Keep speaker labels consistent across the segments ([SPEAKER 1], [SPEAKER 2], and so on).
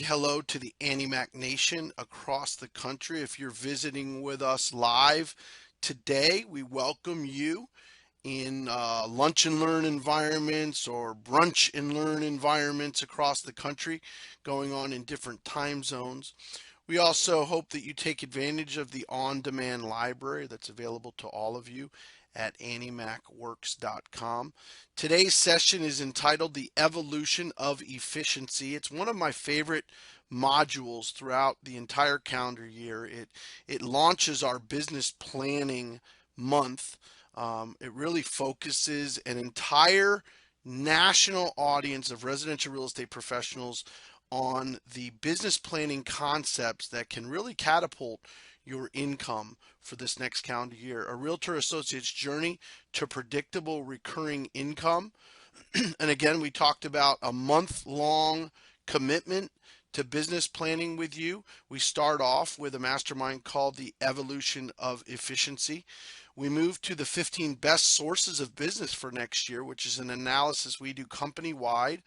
[SPEAKER 1] hello to the Mac Nation across the country. If you're visiting with us live today, we welcome you in lunch and learn environments or brunch and learn environments across the country, going on in different time zones. We also hope that you take advantage of the on-demand library that's available to all of you at animacworks.com. Today's session is entitled The Evolution of Efficiency. It's one of my favorite modules throughout the entire calendar year. It launches our business planning month. It really focuses an entire national audience of residential real estate professionals on the business planning concepts that can really catapult your income for this next calendar year. A realtor associate's journey to predictable recurring income. And again, we talked about a month-long commitment to business planning with you. We start off with a mastermind called the Evolution of Efficiency. We move to the 15 best sources of business for next year, which is an analysis we do company-wide.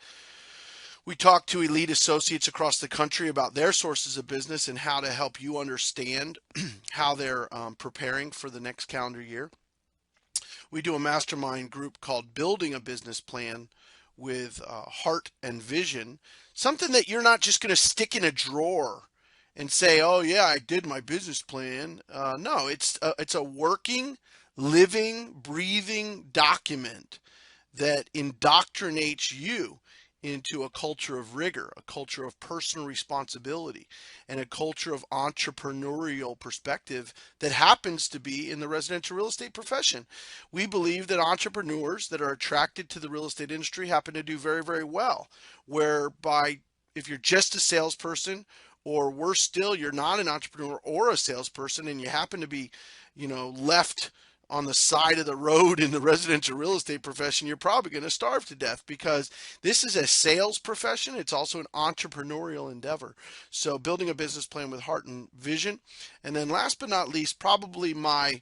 [SPEAKER 1] We talk to elite associates across the country about their sources of business and how to help you understand how they're preparing for the next calendar year. We do a mastermind group called Building a Business Plan with heart and vision, something that you're not just going to stick in a drawer and say, oh yeah, I did my business plan. No, it's a working, living, breathing document that indoctrinates you into a culture of rigor, a culture of personal responsibility, and a culture of entrepreneurial perspective that happens to be in the residential real estate profession. We believe that entrepreneurs that are attracted to the real estate industry happen to do very, very well, whereby if you're just a salesperson, or worse still, you're not an entrepreneur or a salesperson, and you happen to be, left on the side of the road in the residential real estate profession, you're probably going to starve to death, because this is a sales profession. It's also an entrepreneurial endeavor. So building a business plan with heart and vision. And then last but not least, probably my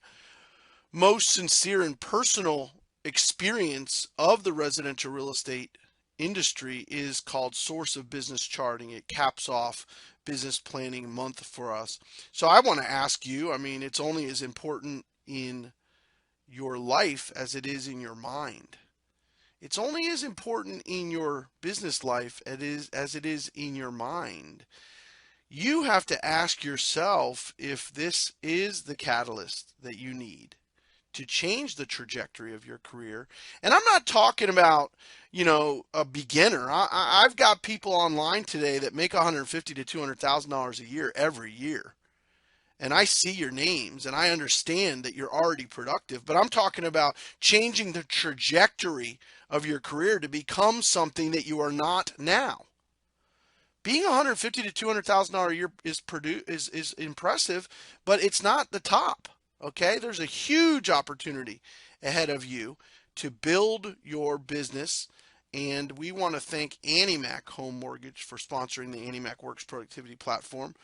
[SPEAKER 1] most sincere and personal experience of the residential real estate industry is called Source of Business Charting. It caps off business planning month for us. So I want to ask you, it's only as important in your life as it is in your mind. It's only as important in your business life as it is in your mind. You have to ask yourself if this is the catalyst that you need to change the trajectory of your career. And I'm not talking about, a beginner. I've got people online today that make $150,000 to $200,000 a year every year. And I see your names and I understand that you're already productive, but I'm talking about changing the trajectory of your career to become something that you are not now. Being $150,000 to $200,000 a year is impressive, but it's not the top. Okay, there's a huge opportunity ahead of you to build your business, and we want to thank AnnieMac Home Mortgage for sponsoring the AnnieMac Works Productivity Platform.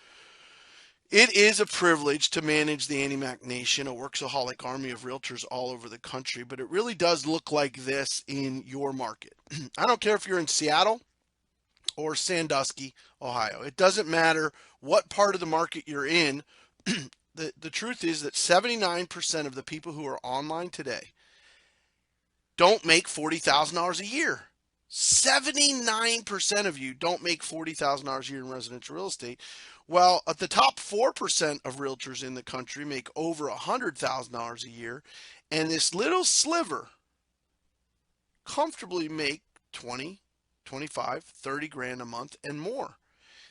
[SPEAKER 1] It is a privilege to manage the AnnieMac Nation, a workaholic army of realtors all over the country, but it really does look like this in your market. I don't care if you're in Seattle or Sandusky, Ohio. It doesn't matter what part of the market you're in. The truth is that 79% of the people who are online today don't make $40,000 a year. 79% of you don't make $40,000 a year in residential real estate. Well, at the top 4% of realtors in the country make over $100,000 a year, and this little sliver comfortably make 20, 25, 30 grand a month and more.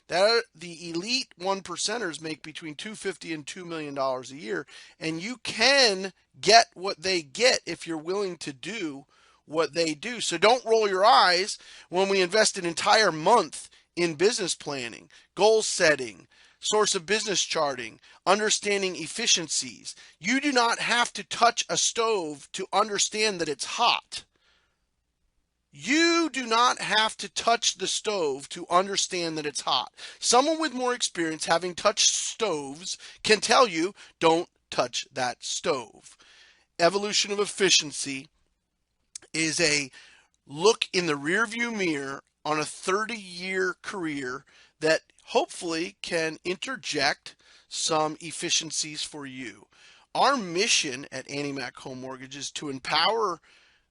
[SPEAKER 1] The elite 1%ers make between $250,000 and $2 million a year, and you can get what they get if you're willing to do what they do. So don't roll your eyes when we invest an entire month in business planning, goal setting, source of business charting, understanding efficiencies. You do not have to touch a stove to understand that it's hot. You do not have to touch the stove to understand that it's hot. Someone with more experience, having touched stoves, can tell you, don't touch that stove. Evolution of Efficiency is a look in the rearview mirror on a 30-year career that hopefully can interject some efficiencies for you. Our mission at AnnieMac Home Mortgage is to empower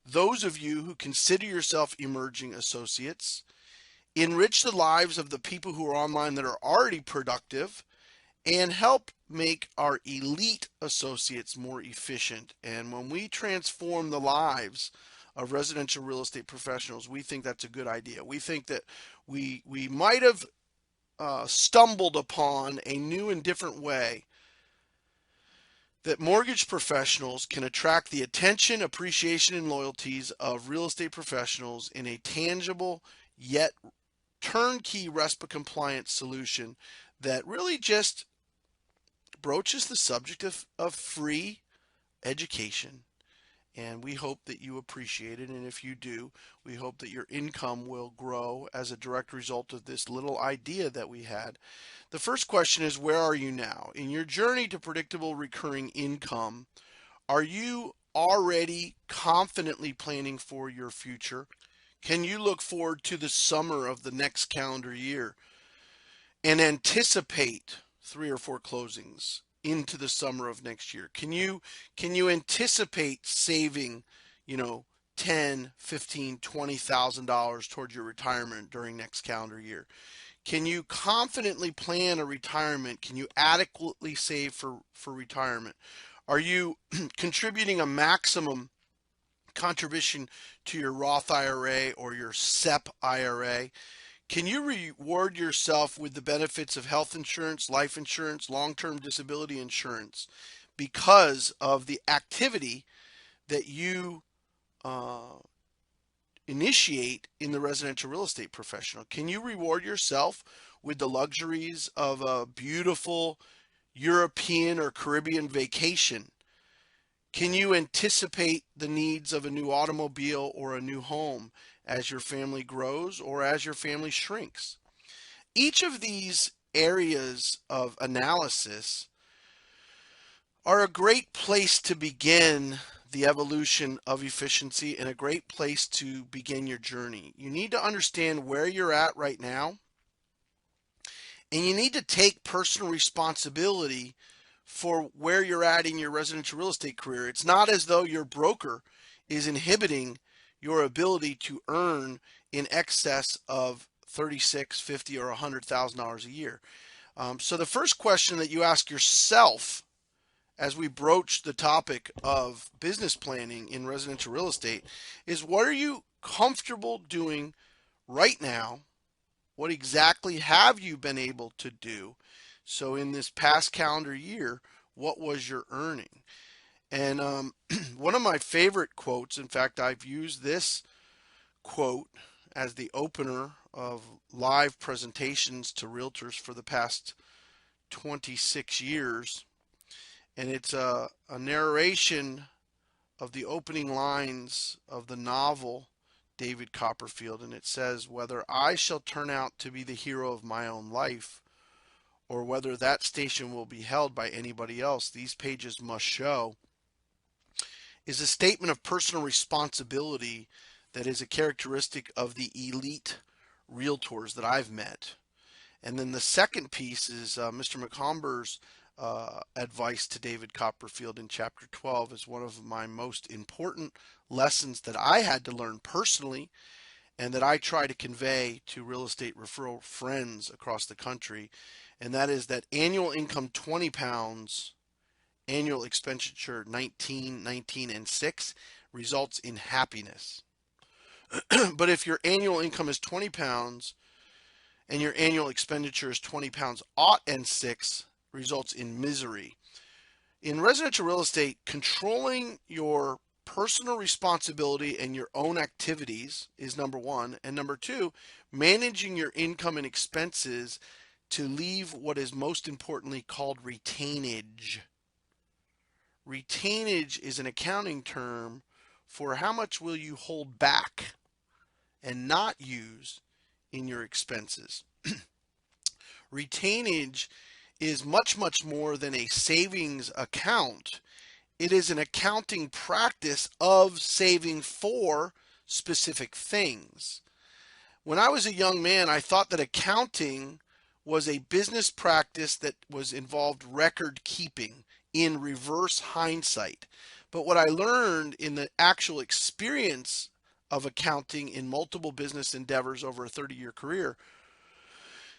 [SPEAKER 1] those of you who consider yourself emerging associates, enrich the lives of the people who are online that are already productive, and help make our elite associates more efficient. And when we transform the lives of residential real estate professionals, we think that's a good idea. We think that we might have stumbled upon a new and different way that mortgage professionals can attract the attention, appreciation, and loyalties of real estate professionals in a tangible yet turnkey RESPA compliant solution that really just broaches the subject of free education. And we hope that you appreciate it. And if you do, we hope that your income will grow as a direct result of this little idea that we had. The first question is, where are you now? In your journey to predictable recurring income, are you already confidently planning for your future? Can you look forward to the summer of the next calendar year and anticipate 3 or 4 closings into the summer of next year? Can you anticipate saving, you know, 10, 15, $20,000 towards your retirement during next calendar year? Can you confidently plan a retirement? Can you adequately save for retirement? Are you contributing a maximum contribution to your Roth IRA or your SEP IRA? Can you reward yourself with the benefits of health insurance, life insurance, long-term disability insurance because of the activity that you initiate in the residential real estate professional? Can you reward yourself with the luxuries of a beautiful European or Caribbean vacation? Can you anticipate the needs of a new automobile or a new home as your family grows or as your family shrinks? Each of these areas of analysis are a great place to begin the evolution of efficiency and a great place to begin your journey. You need to understand where you're at right now, and you need to take personal responsibility for where you're at in your residential real estate career. It's not as though your broker is inhibiting your ability to earn in excess of $36, $50, or $100,000 a year. So the first question that you ask yourself as we broach the topic of business planning in residential real estate is, what are you comfortable doing right now? What exactly have you been able to do? So in this past calendar year, what was your earning? And one of my favorite quotes, in fact, I've used this quote as the opener of live presentations to realtors for the past 26 years. And it's a narration of the opening lines of the novel David Copperfield. And it says, "Whether I shall turn out to be the hero of my own life, or whether that station will be held by anybody else, these pages must show," is a statement of personal responsibility that is a characteristic of the elite realtors that I've met. And then the second piece is Mr. McComber's advice to David Copperfield in chapter 12 is one of my most important lessons that I had to learn personally and that I try to convey to real estate referral friends across the country. And that is that annual income 20 pounds, annual expenditure 19, 19, and 6 results in happiness. But if your annual income is 20 pounds and your annual expenditure is 20 pounds ought and 6, results in misery. In residential real estate, controlling your personal responsibility and your own activities is number one. And number two, managing your income and expenses to leave what is most importantly called retainage. Retainage is an accounting term for how much will you hold back and not use in your expenses. Retainage is much, much more than a savings account. It is an accounting practice of saving for specific things. When I was a young man, I thought that accounting was a business practice that was involved record keeping in reverse hindsight. But what I learned in the actual experience of accounting in multiple business endeavors over a 30-year career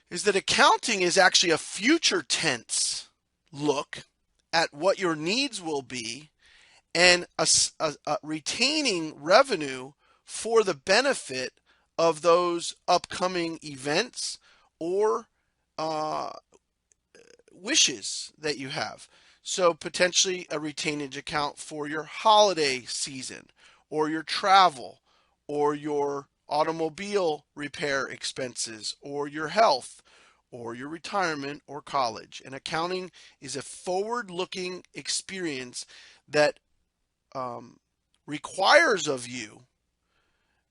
[SPEAKER 1] is that accounting is actually a future tense look at what your needs will be and retaining revenue for the benefit of those upcoming events or uh, wishes that you have. So potentially a retainage account for your holiday season or your travel or your automobile repair expenses or your health or your retirement or college. And accounting is a forward-looking experience that requires of you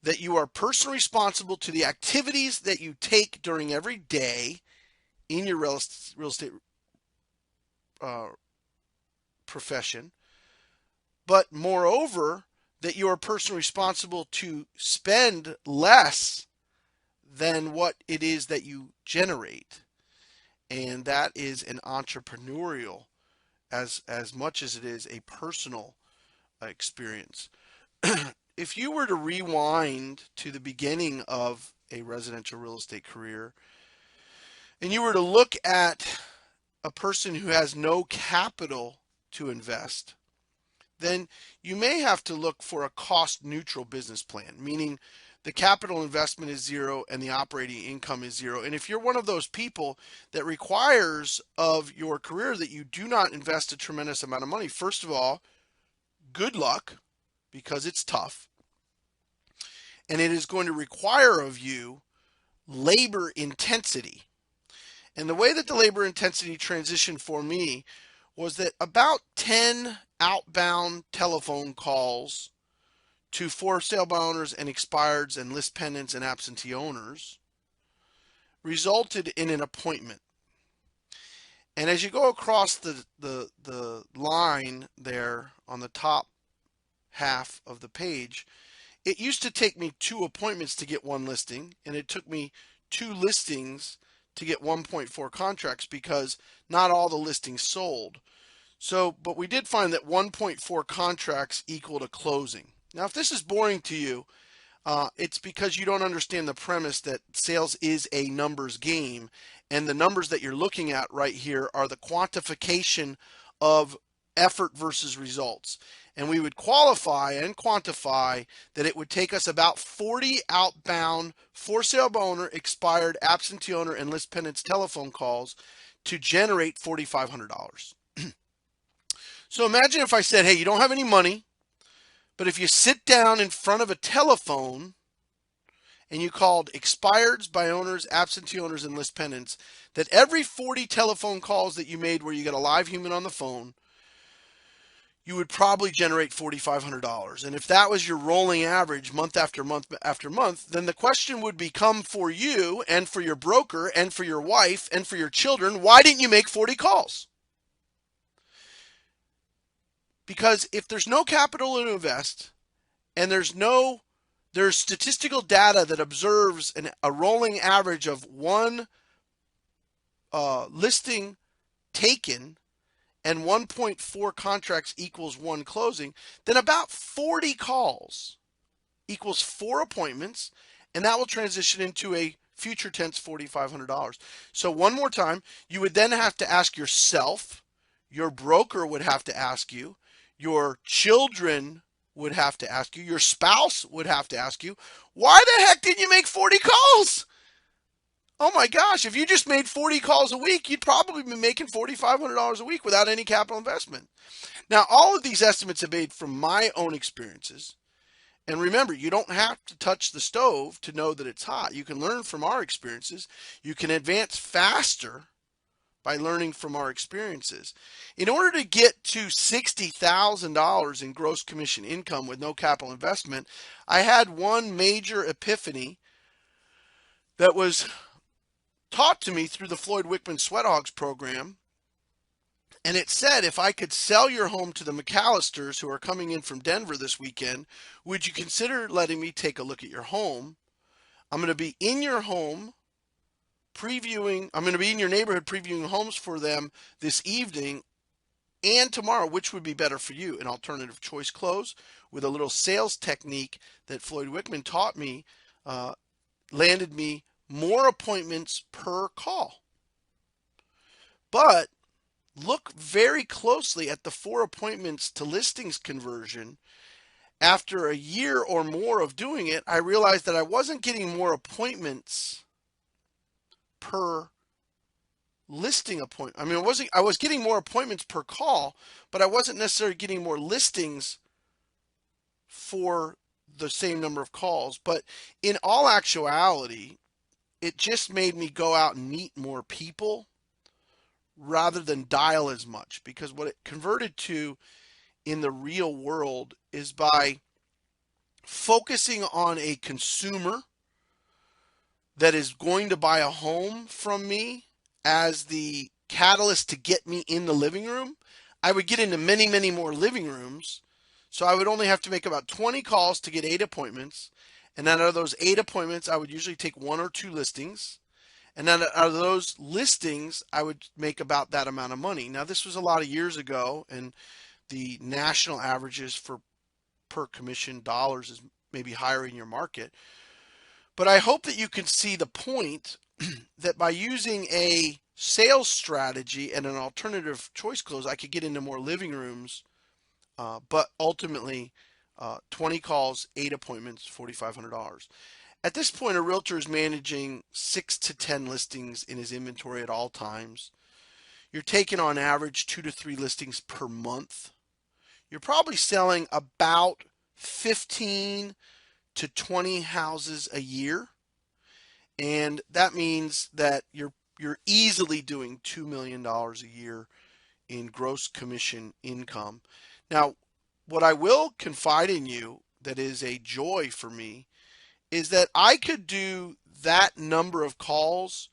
[SPEAKER 1] that you are personally responsible to the activities that you take during every day in your real estate uh, profession, but moreover, that you are personally responsible to spend less than what it is that you generate. And that is an entrepreneurial as much as it is a personal experience. If you were to rewind to the beginning of a residential real estate career and you were to look at a person who has no capital to invest, then you may have to look for a cost neutral business plan, meaning the capital investment is zero and the operating income is zero. And if you're one of those people that requires of your career that you do not invest a tremendous amount of money, first of all, good luck because it's tough. And it is going to require of you labor intensity. And the way that the labor intensity transitioned for me was that about 10 outbound telephone calls to for sale by owners and expireds and list pendants and absentee owners resulted in an appointment. And as you go across the line there on the top half of the page, it used to take me 2 appointments to get 1 listing, and it took me 2 listings to get 1.4 contracts because not all the listings sold. So, but we did find that 1.4 contracts equaled a closing. Now, if this is boring to you, it's because you don't understand the premise that sales is a numbers game, and the numbers that you're looking at right here are the quantification of effort versus results. And we would qualify and quantify that it would take us about 40 outbound for sale by owner, expired, absentee owner, and list pendants telephone calls to generate $4,500. So imagine if I said, hey, you don't have any money, but if you sit down in front of a telephone and you called expireds by owners, absentee owners, and list pendants, that every 40 telephone calls that you made where you got a live human on the phone, you would probably generate $4,500. And if that was your rolling average month after month after month, then the question would become for you and for your broker and for your wife and for your children, why didn't you make 40 calls? Because if there's no capital to invest and there's statistical data that observes a rolling average of 1 listing taken and 1.4 contracts equals 1 closing, then about 40 calls equals 4 appointments, and that will transition into a future tense $4,500. So one more time, you would then have to ask yourself, your broker would have to ask you, your children would have to ask you, your spouse would have to ask you, why the heck didn't you make 40 calls? Oh my gosh, if you just made 40 calls a week, you'd probably be making $4,500 a week without any capital investment. Now, all of these estimates are made from my own experiences. And remember, you don't have to touch the stove to know that it's hot. You can learn from our experiences. You can advance faster by learning from our experiences. In order to get to $60,000 in gross commission income with no capital investment, I had one major epiphany that was taught to me through the Floyd Whitman Sweathogs program. And it said, if I could sell your home to the McAllisters who are coming in from Denver this weekend, would you consider letting me take a look at your home? I'm going to be in your home I'm going to be in your neighborhood previewing homes for them this evening and tomorrow. Which would be better for you? An alternative choice close with a little sales technique that Floyd Whitman taught me uh, landed me more appointments per call. But look very closely at the 4 appointments to listings conversion. After a year or more of doing it, I realized that I wasn't getting more appointments per listing appointment. I mean, I was getting more appointments per call, but I wasn't necessarily getting more listings for the same number of calls. But in all actuality, it just made me go out and meet more people rather than dial as much, because what it converted to in the real world is by focusing on a consumer that is going to buy a home from me as the catalyst to get me in the living room, I would get into many, many more living rooms. So I would only have to make about 20 calls to get 8 appointments. And then out of those 8 appointments, I would usually take 1 or 2 listings. And then out of those listings, I would make about that amount of money. Now, this was a lot of years ago, and the national averages for per commission dollars is maybe higher in your market. But I hope that you can see the point that by using a sales strategy and an alternative choice close, I could get into more living rooms, but ultimately 20 calls, 8 appointments, $4,500. At this point, a realtor is managing 6 to 10 listings in his inventory at all times. You're taking on average 2 to 3 listings per month. You're probably selling about 15 to 20 houses a year. And that means that you're easily doing $2 million a year in gross commission income. Now, what I will confide in you that is a joy for me is that I could do that number of calls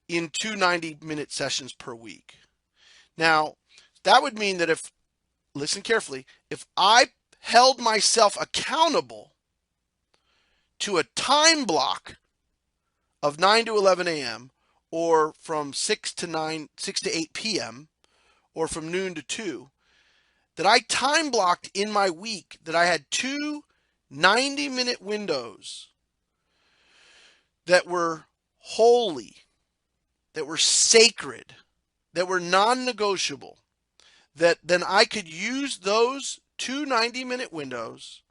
[SPEAKER 1] in 2 90-minute sessions per week. Now, that would mean that listen carefully, if I held myself accountable to a time block of 9 to 11 a.m. or from 6 to 8 p.m. or from noon to 2, that I time blocked in my week that I had 2 90-minute windows that were holy, that were sacred, that were non-negotiable, that then I could use those 2 90-minute windows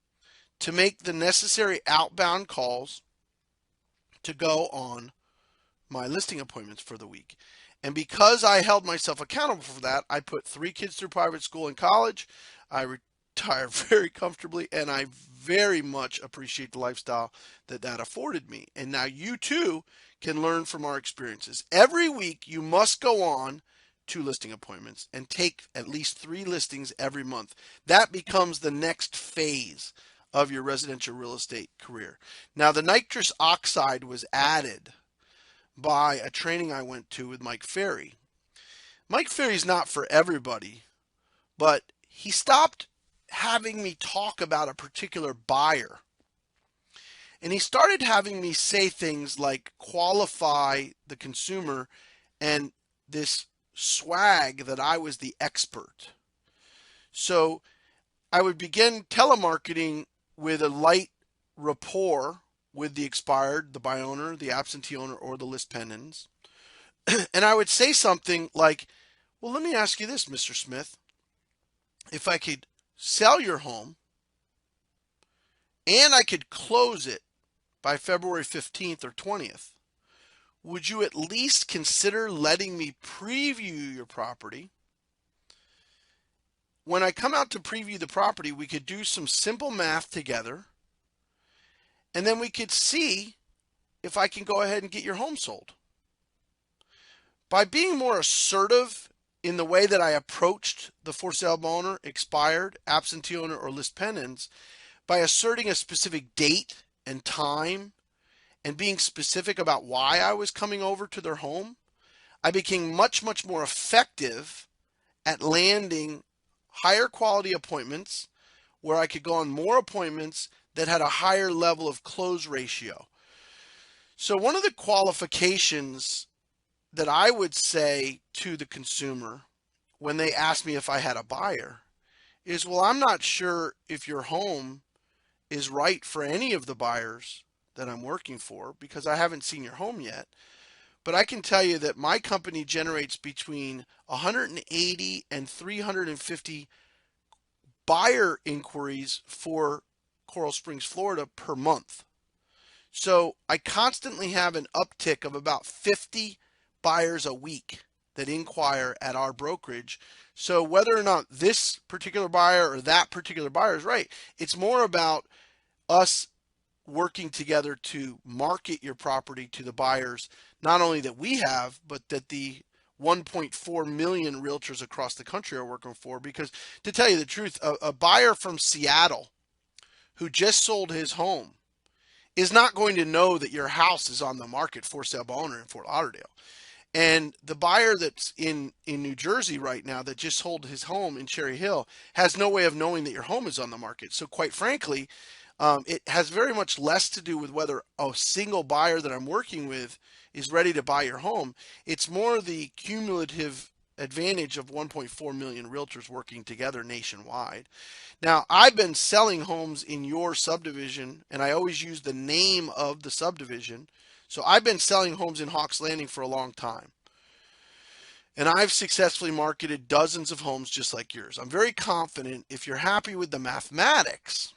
[SPEAKER 1] to make the necessary outbound calls to go on my listing appointments for the week. And because I held myself accountable for that, I put 3 kids through private school and college. I retired very comfortably, and I very much appreciate the lifestyle that afforded me. And now you too can learn from our experiences. Every week you must go on 2 listing appointments and take at least 3 listings every month. That becomes the next phase of your residential real estate career. Now, the nitrous oxide was added by a training I went to with Mike Ferry. Mike Ferry's not for everybody, but he stopped having me talk about a particular buyer. And he started having me say things like qualify the consumer and this swag that I was the expert. So I would begin telemarketing with a light rapport with the expired, the buy owner, the absentee owner, or the list pendants. And I would say something like, well, let me ask you this, Mr. Smith. If I could sell your home and I could close it by February 15th or 20th, would you at least consider letting me preview your property? When I come out to preview the property, we could do some simple math together, and then we could see if I can go ahead and get your home sold. By being more assertive in the way that I approached the for sale owner, expired, absentee owner, or list pendants, by asserting a specific date and time and being specific about why I was coming over to their home, I became much, much more effective at landing higher quality appointments where I could go on more appointments that had a higher level of close ratio. So one of the qualifications that I would say to the consumer when they ask me if I had a buyer is, well, I'm not sure if your home is right for any of the buyers that I'm working for because I haven't seen your home yet. But I can tell you that my company generates between 180 and 350 buyer inquiries for Coral Springs, Florida per month. So I constantly have an uptick of about 50 buyers a week that inquire at our brokerage. So whether or not this particular buyer or that particular buyer is right, it's more about us working together to market your property to the buyers, not only that we have, but that the 1.4 million realtors across the country are working for. Because to tell you the truth, a buyer from Seattle who just sold his home is not going to know that your house is on the market for sale by owner in Fort Lauderdale. And the buyer that's in New Jersey right now that just sold his home in Cherry Hill has no way of knowing that your home is on the market. So quite frankly, it has very much less to do with whether a single buyer that I'm working with is ready to buy your home. It's more the cumulative advantage of 1.4 million realtors working together nationwide. Now, I've been selling homes in your subdivision, and I always use the name of the subdivision. So I've been selling homes in Hawks Landing for a long time. And I've successfully marketed dozens of homes just like yours. I'm very confident if you're happy with the mathematics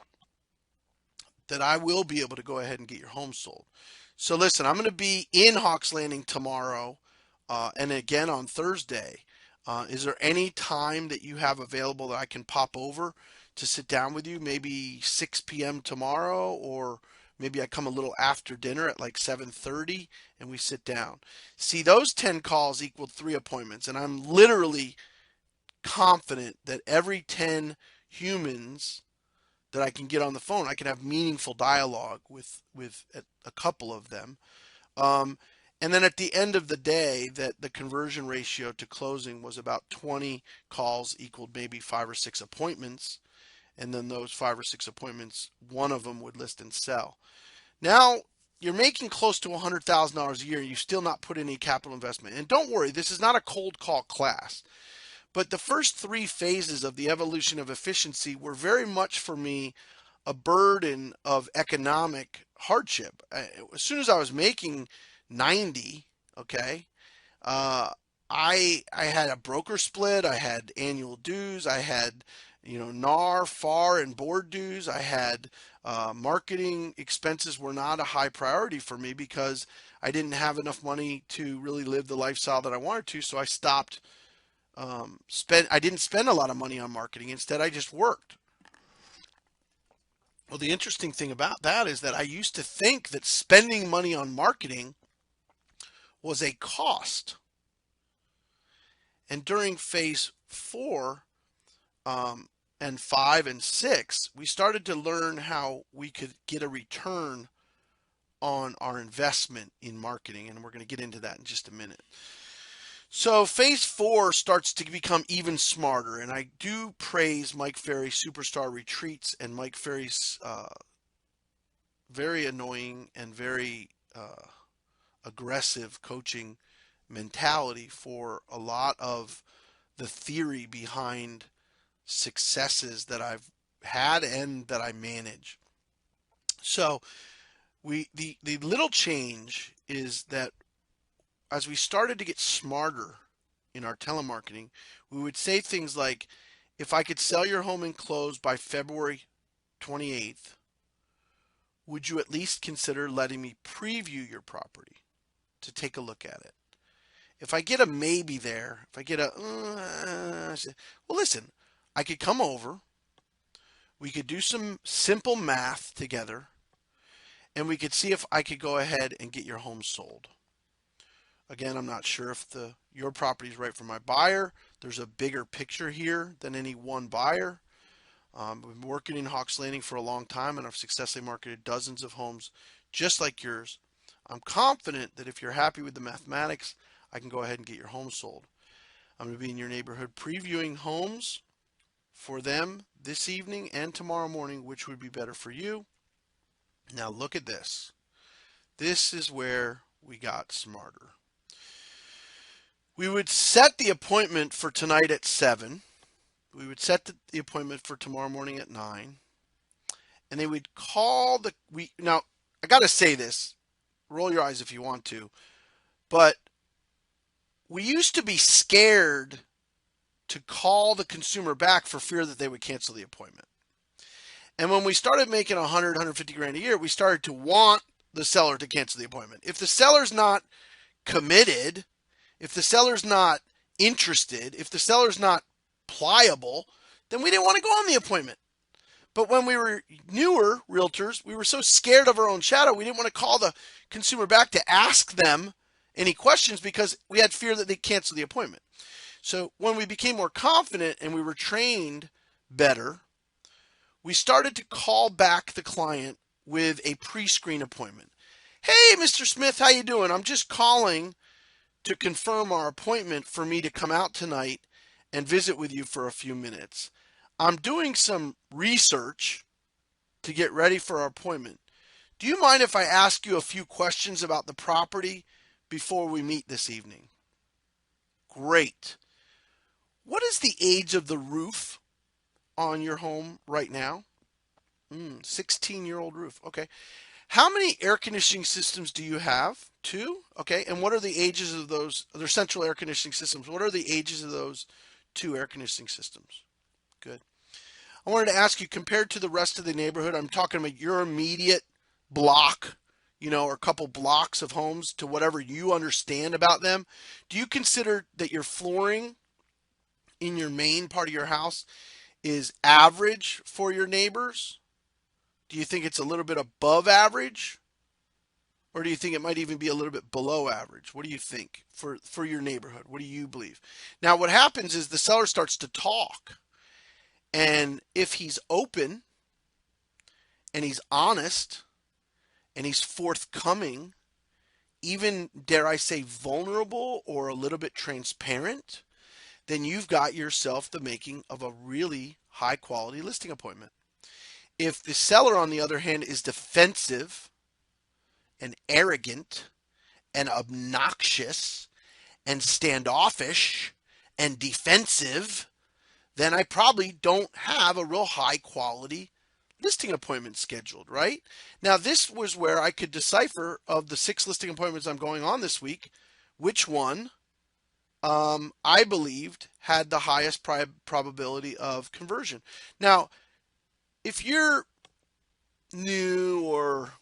[SPEAKER 1] that I will be able to go ahead and get your home sold. So listen, I'm going to be in Hawks Landing tomorrow and again on Thursday. Is there any time that you have available that I can pop over to sit down with you? Maybe 6 p.m. tomorrow, or maybe I come a little after dinner at like 7:30 and we sit down. See, those 10 calls equaled 3 appointments, and I'm literally confident that every 10 humans that I can get on the phone, I can have meaningful dialogue with a couple of them. Um, and then at the end of the day, that the conversion ratio to closing was about 20 calls equaled maybe 5 or 6 appointments. And then those 5 or 6 appointments, one of them would list and sell. Now you're making close to $100,000 a year. And you've still not put any capital investment. And don't worry, this is not a cold call class. But the first 3 phases of the evolution of efficiency were very much for me a burden of economic hardship. As soon as I was making 90, okay, uh, I had a broker split, I had annual dues, I had NAR, FAR, and board dues. I had marketing expenses were not a high priority for me because I didn't have enough money to really live the lifestyle that I wanted to. So I stopped I didn't spend a lot of money on marketing. Instead, I just worked. Well, the interesting thing about that is that I used to think that spending money on marketing was a cost. And during phase 4 and 5 and 6, we started to learn how we could get a return on our investment in marketing. And we're going to get into that in just a minute. So phase 4 starts to become even smarter, and I do praise Mike Ferry Superstar Retreats and Mike Ferry's very annoying and very aggressive coaching mentality for a lot of the theory behind successes that I've had and that I manage. So the little change is that as we started to get smarter in our telemarketing, we would say things like, if I could sell your home and close by February 28th, would you at least consider letting me preview your property to take a look at it? If I get a maybe there, if I get a, well, listen, I could come over, we could do some simple math together, and we could see if I could go ahead and get your home sold. Again, I'm not sure if your property is right for my buyer. There's a bigger picture here than any one buyer. I've been working in Hawks Landing for a long time, and I've successfully marketed dozens of homes just like yours. I'm confident that if you're happy with the mathematics, I can go ahead and get your home sold. I'm going to be in your neighborhood previewing homes for them this evening and tomorrow morning, which would be better for you. Now look at this. This is where we got smarter. We would set the appointment for tonight at 7. We would set the appointment for tomorrow morning at 9. And they would call now, I got to say this. Roll your eyes if you want to. But we used to be scared to call the consumer back for fear that they would cancel the appointment. And when we started making 100, 150 grand a year, we started to want the seller to cancel the appointment. If the seller's not committed, if the seller's not interested, if the seller's not pliable, then we didn't want to go on the appointment. But when we were newer realtors, we were so scared of our own shadow, we didn't want to call the consumer back to ask them any questions because we had fear that they'd cancel the appointment. So when we became more confident and we were trained better, we started to call back the client with a pre-screen appointment. Hey, Mr. Smith, how you doing? I'm just calling to confirm our appointment for me to come out tonight and visit with you for a few minutes. I'm doing some research to get ready for our appointment. Do you mind if I ask you a few questions about the property before we meet this evening? Great. What is the age of the roof on your home right now? 16-year-old roof. Okay. How many air conditioning systems do you have? 2? Okay. And what are the ages of those? They're central air conditioning systems. What are the ages of those 2 air conditioning systems? Good. I wanted to ask you, compared to the rest of the neighborhood, I'm talking about your immediate block, or a couple blocks of homes, to whatever you understand about them. Do you consider that your flooring in your main part of your house is average for your neighbors? Do you think it's a little bit above average? Or do you think it might even be a little bit below average? What do you think for your neighborhood? What do you believe? Now, what happens is the seller starts to talk. And if he's open and he's honest and he's forthcoming, even, dare I say, vulnerable or a little bit transparent, then you've got yourself the making of a really high quality listing appointment. If the seller, on the other hand, is defensive and arrogant and obnoxious and standoffish and defensive, then I probably don't have a real high quality listing appointment scheduled, right? Now, this was where I could decipher, of the 6 listing appointments I'm going on this week, which one I believed had the highest probability of conversion. Now, if you're new or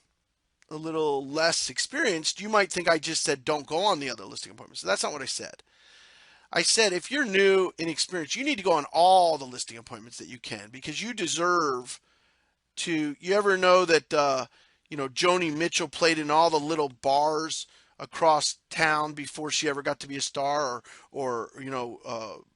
[SPEAKER 1] a little less experienced, you might think I just said don't go on the other listing appointments. So that's not what I said. I said if you're new and experienced, you need to go on all the listing appointments that you can, because you deserve to. You ever know that Joni Mitchell played in all the little bars across town before she ever got to be a star, or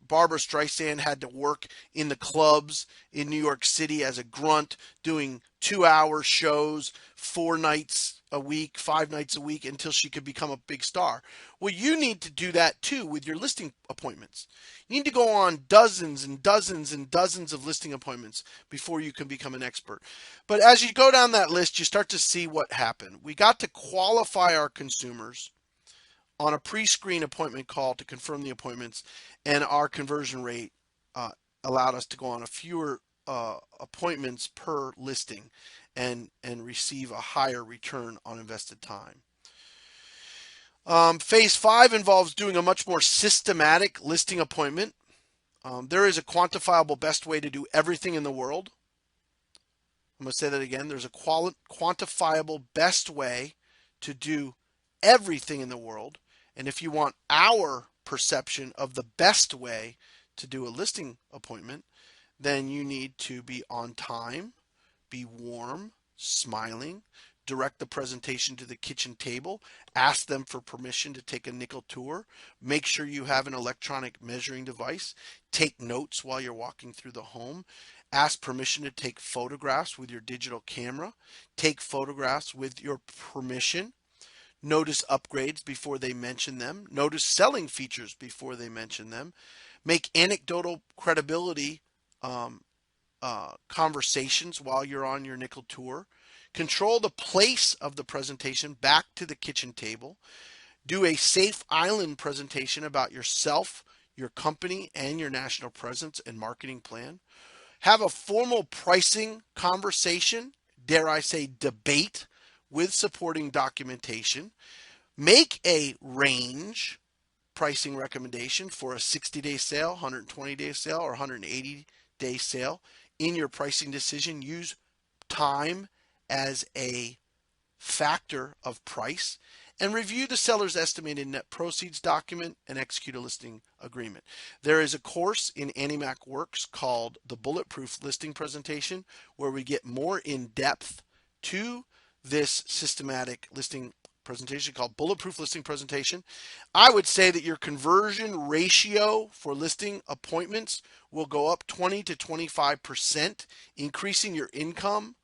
[SPEAKER 1] Barbara Streisand had to work in the clubs in New York City as a grunt, doing 2-hour shows 4 nights a week, 5 nights a week, until she could become a big star. Well, you need to do that too with your listing appointments. You need to go on dozens and dozens and dozens of listing appointments before you can become an expert. But as you go down that list, you start to see what happened. We got to qualify our consumers on a pre-screen appointment call to confirm the appointments, and our conversion rate allowed us to go on a fewer appointments per listing and receive a higher return on invested time. Phase 5 involves doing a much more systematic listing appointment. There is a quantifiable best way to do everything in the world. I'm going to say that again. There's a quantifiable best way to do everything in the world. And if you want our perception of the best way to do a listing appointment, then you need to be on time, be warm, smiling, direct the presentation to the kitchen table, ask them for permission to take a nickel tour, make sure you have an electronic measuring device, take notes while you're walking through the home, ask permission to take photographs with your digital camera, take photographs with your permission, notice upgrades before they mention them, notice selling features before they mention them, make anecdotal credibility conversations while you're on your nickel tour, Control the place of the presentation back to the kitchen table. Do a safe island presentation about yourself, your company, and your national presence and marketing plan. Have a formal pricing conversation, dare I say debate, with supporting documentation. Make a range pricing recommendation for a 60-day sale, 120-day sale, or 180-day sale. In your pricing decision, use time as a factor of price, and review the seller's estimated net proceeds document and execute a listing agreement. There is a course in AnnieMac Works called the Bulletproof Listing Presentation, where we get more in depth to this systematic listing presentation called Bulletproof Listing Presentation. I would say that your conversion ratio for listing appointments will go up 20 to 25%, increasing your income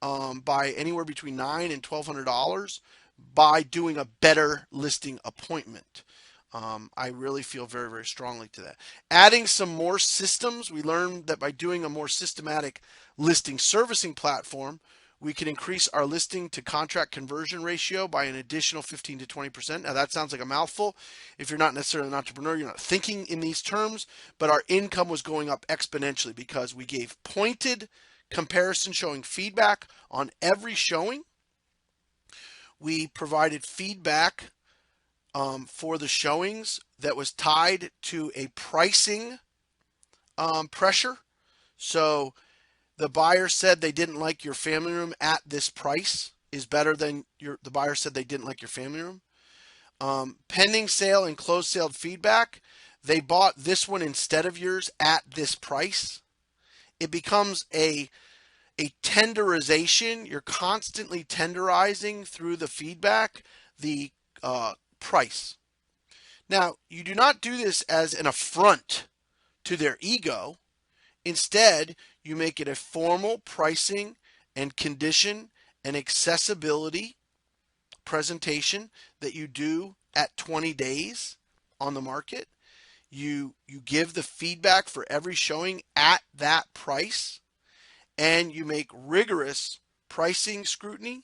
[SPEAKER 1] by anywhere between $900 and $1,200 by doing a better listing appointment. I really feel very, very strongly to that. Adding some more systems, we learned that by doing a more systematic listing servicing platform, we can increase our listing to contract conversion ratio by an additional 15 to 20%. Now that sounds like a mouthful. If you're not necessarily an entrepreneur, you're not thinking in these terms, but our income was going up exponentially because we gave pointed comparison showing feedback on every showing. We provided feedback for the showings that was tied to a pricing pressure. So the buyer said they didn't like your family room at this price is better than the buyer said they didn't like your family room. Pending sale and closed sale feedback, they bought this one instead of yours at this price. It becomes a tenderization. You're constantly tenderizing through the feedback the price. Now, you do not do this as an affront to their ego. Instead, you make it a formal pricing and condition and accessibility presentation that you do at 20 days on the market. You give the feedback for every showing at that price, and you make rigorous pricing scrutiny.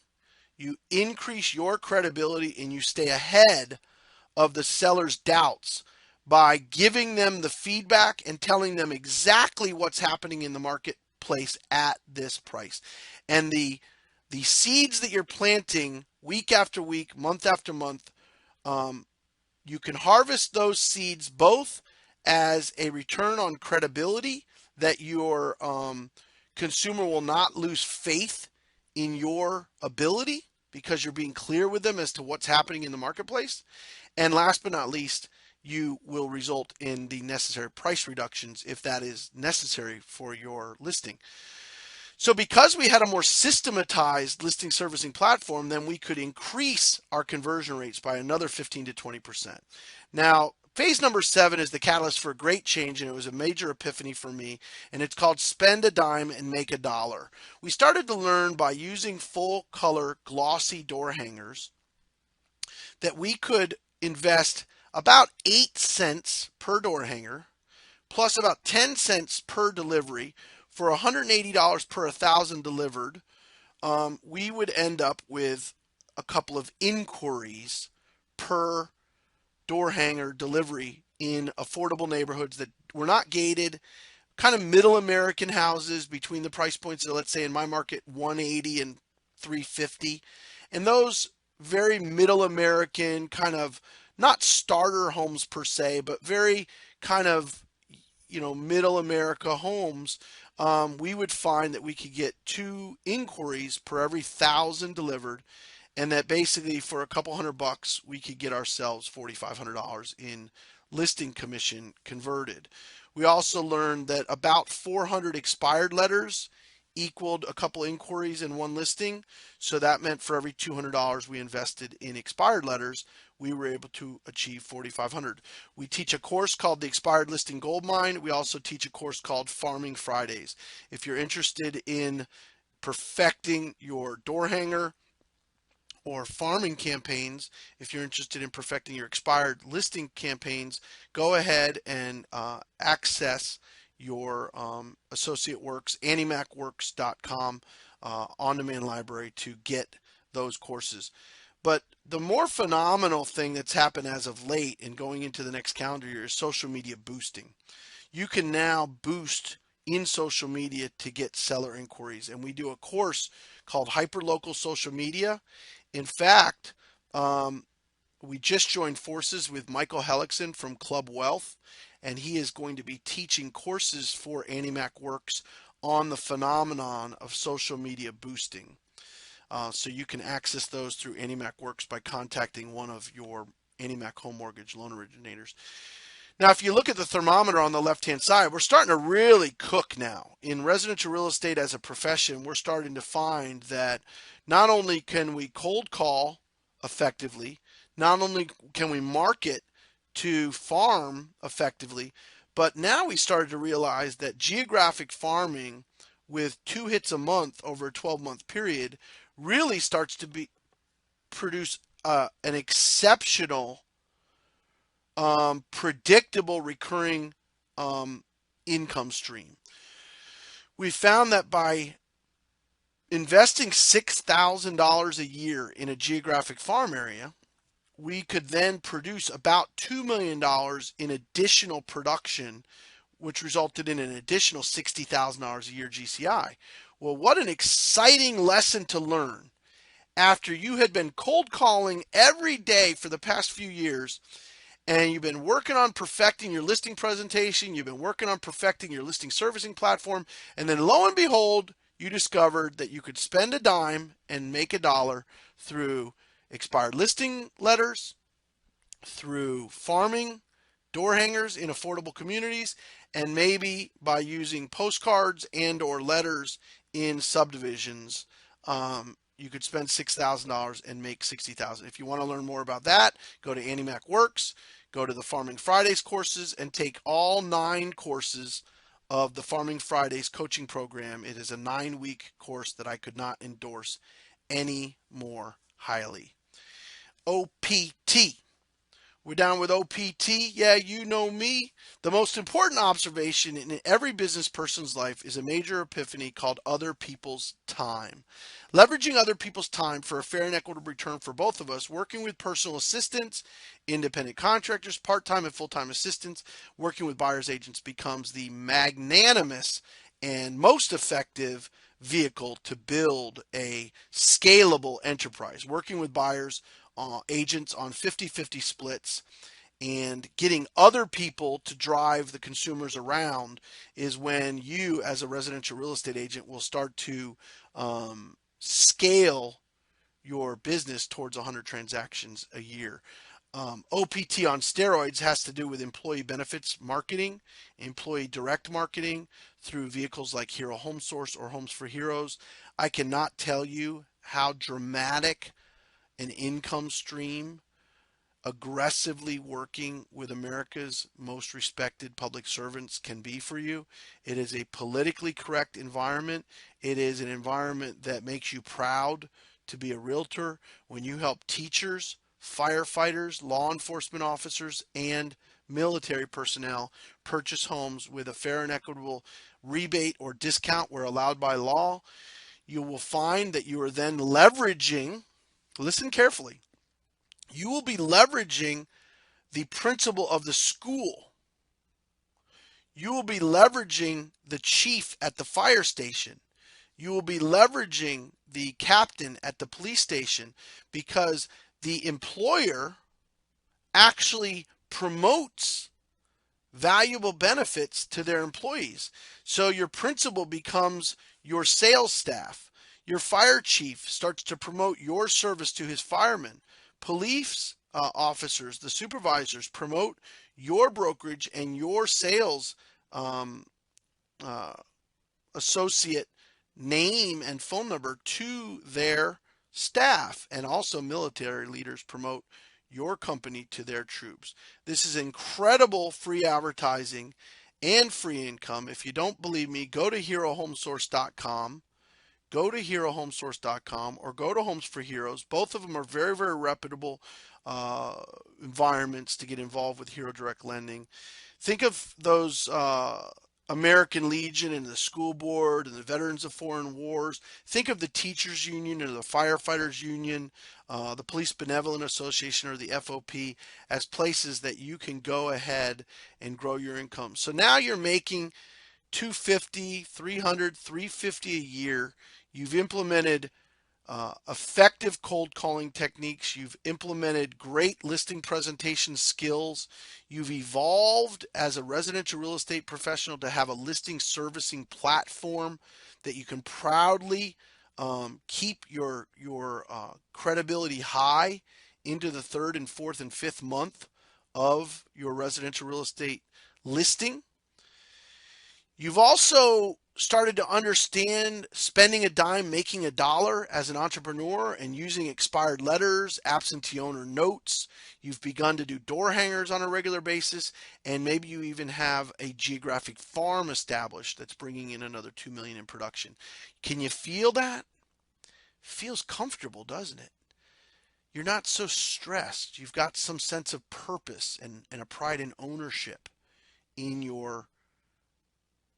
[SPEAKER 1] You increase your credibility and you stay ahead of the seller's doubts by giving them the feedback and telling them exactly what's happening in the marketplace at this price. And the seeds that you're planting week after week, month after month, you can harvest those seeds both as a return on credibility that your consumer will not lose faith in your ability because you're being clear with them as to what's happening in the marketplace. And last but not least, you will result in the necessary price reductions if that is necessary for your listing. So because we had a more systematized listing servicing platform, then we could increase our conversion rates by another 15 to 20%. Now, phase number 7 is the catalyst for a great change, and it was a major epiphany for me, and it's called spend a dime and make a dollar. We started to learn by using full color glossy door hangers that we could invest about 8 cents per door hanger plus about 10 cents per delivery for $180 per 1,000 delivered. We would end up with a couple of inquiries per door hanger delivery in affordable neighborhoods that were not gated, kind of middle American houses between the price points of, let's say in my market, 180 and 350. And those very middle American kind of not starter homes per se, but very kind of, middle America homes, we would find that we could get 2 inquiries per every 1,000 delivered, and that basically for a couple $100 we could get ourselves $4,500 in listing commission converted. We also learned that about 400 expired letters equaled a couple inquiries in one listing. So that meant for every $200 we invested in expired letters, we were able to achieve $4,500. We teach a course called the Expired Listing Goldmine. We also teach a course called Farming Fridays. If you're interested in perfecting your door hanger or farming campaigns, if you're interested in perfecting your expired listing campaigns, go ahead and access your associate works, anniemacworks.com. on-demand library to get those courses. But the more phenomenal thing that's happened as of late and going into the next calendar year is social media boosting. You can now boost in social media to get seller inquiries. And we do a course called Hyperlocal Social Media. In fact, we just joined forces with Michael Hellicksen from Club Wealth, and he is going to be teaching courses for AnnieMac Works on the phenomenon of social media boosting. So you can access those through AnnieMac Works by contacting one of your AnnieMac home mortgage loan originators. Now, if you look at the thermometer on the left-hand side, we're starting to really cook now. In residential real estate as a profession, we're starting to find that not only can we cold call effectively, not only can we market to farm effectively, but now we started to realize that geographic farming with 2 hits a month over a 12-month period really starts to produce an exceptional predictable recurring income stream. We found that by investing $6,000 a year in a geographic farm area, we could then produce about $2 million in additional production, which resulted in an additional $60,000 a year GCI. Well, what an exciting lesson to learn after you had been cold calling every day for the past few years, and you've been working on perfecting your listing presentation, you've been working on perfecting your listing servicing platform, and then lo and behold, you discovered that you could spend a dime and make a dollar through expired listing letters, through farming, door hangers in affordable communities, and maybe by using postcards and or letters in subdivisions. You could spend $6,000 and make $60,000. If you want to learn more about that, go to AnnieMac Works, go to the Farming Fridays courses, and take all 9 courses of the Farming Fridays coaching program. It is a 9-week course that I could not endorse any more highly. OPT. We're down with OPT. Yeah, you know me. The most important observation in every business person's life is a major epiphany called other people's time. Leveraging other people's time for a fair and equitable return for both of us, working with personal assistants, independent contractors, part-time and full-time assistants, working with buyer's agents becomes the magnanimous and most effective vehicle to build a scalable enterprise. Working with buyers agents on 50-50 splits and getting other people to drive the consumers around is when you as a residential real estate agent will start to scale your business towards 100 transactions a year. OPT on steroids has to do with employee benefits marketing, employee direct marketing through vehicles like Hero Home Source or Homes for Heroes. I cannot tell you how dramatic an income stream aggressively working with America's most respected public servants can be for you. It is a politically correct environment. It is an environment that makes you proud to be a realtor when you help teachers, firefighters, law enforcement officers, and military personnel purchase homes with a fair and equitable rebate or discount where allowed by law. You will find that you are then leveraging, listen carefully, you will be leveraging the principal of the school. You will be leveraging the chief at the fire station. You will be leveraging the captain at the police station because the employer actually promotes valuable benefits to their employees. So your principal becomes your sales staff. Your fire chief starts to promote your service to his firemen. Police officers, the supervisors, promote your brokerage and your sales associate name and phone number to their staff. And also military leaders promote your company to their troops. This is incredible free advertising and free income. If you don't believe me, go to herohomesource.com. Go to herohomesource.com or go to Homes for Heroes. Both of them are very, very reputable environments to get involved with Hero Direct Lending. Think of those American Legion and the school board and the Veterans of Foreign Wars. Think of the teachers union or the firefighters union, the Police Benevolent Association or the FOP as places that you can go ahead and grow your income. So now you're making 250, 300, 350 a year. You've implemented effective cold calling techniques. You've implemented great listing presentation skills. You've evolved as a residential real estate professional to have a listing servicing platform that you can proudly keep your credibility high into the third and fourth and fifth month of your residential real estate listing. You've also started to understand spending a dime, making a dollar as an entrepreneur and using expired letters, absentee owner notes. You've begun to do door hangers on a regular basis, and maybe you even have a geographic farm established that's bringing in another 2 million in production. Can you feel that? Feels comfortable, doesn't it? You're not so stressed. You've got some sense of purpose and a pride in ownership in your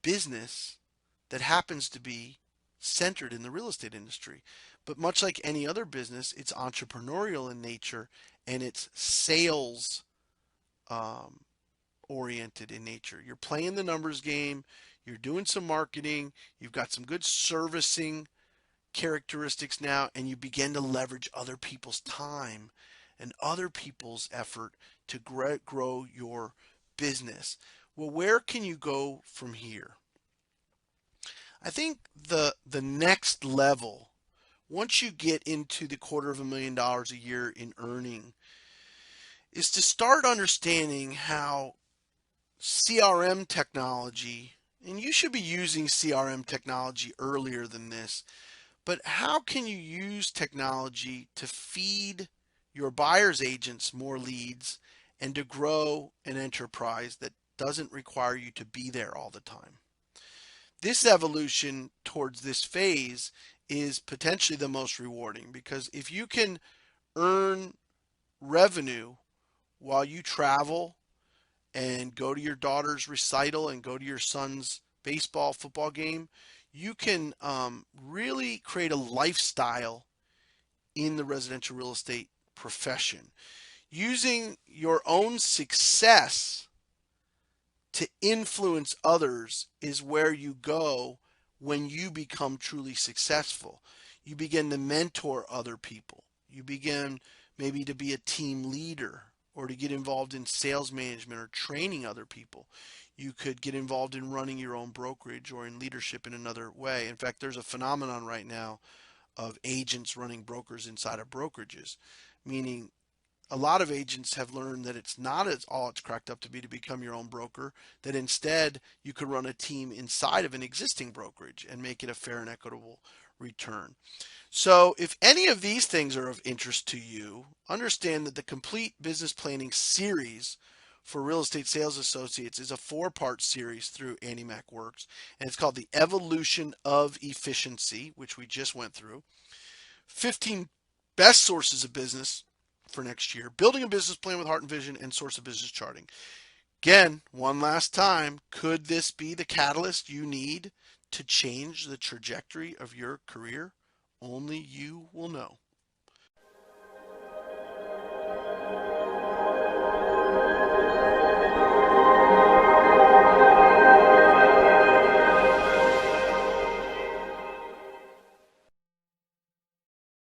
[SPEAKER 1] business that happens to be centered in the real estate industry. But much like any other business, it's entrepreneurial in nature and it's sales um, oriented in nature. You're playing the numbers game, you're doing some marketing, you've got some good servicing characteristics now, and you begin to leverage other people's time and other people's effort to grow your business. Well, where can you go from here? I think the next level, once you get into the $250,000 a year in earning, is to start understanding how CRM technology, and you should be using CRM technology earlier than this, but how can you use technology to feed your buyer's agents more leads and to grow an enterprise that doesn't require you to be there all the time? This evolution towards this phase is potentially the most rewarding because if you can earn revenue while you travel and go to your daughter's recital and go to your son's baseball, football game, you can really create a lifestyle in the residential real estate profession. Using your own success to influence others is where you go when you become truly successful. You begin to mentor other people. You begin maybe to be a team leader or to get involved in sales management or training other people. You could get involved in running your own brokerage or in leadership in another way. In fact, there's a phenomenon right now of agents running brokers inside of brokerages, meaning a lot of agents have learned that it's not as all it's cracked up to be to become your own broker, that instead you could run a team inside of an existing brokerage and make it a fair and equitable return. So if any of these things are of interest to you, understand that the complete business planning series for real estate sales associates is a four-part series through Andy Mac Works, and it's called the Evolution of Efficiency, which we just went through. 15 best sources of business for next year, building a business plan with heart and vision, and source of business charting. Again, one last time, could this be the catalyst you need to change the trajectory of your career? Only you will know.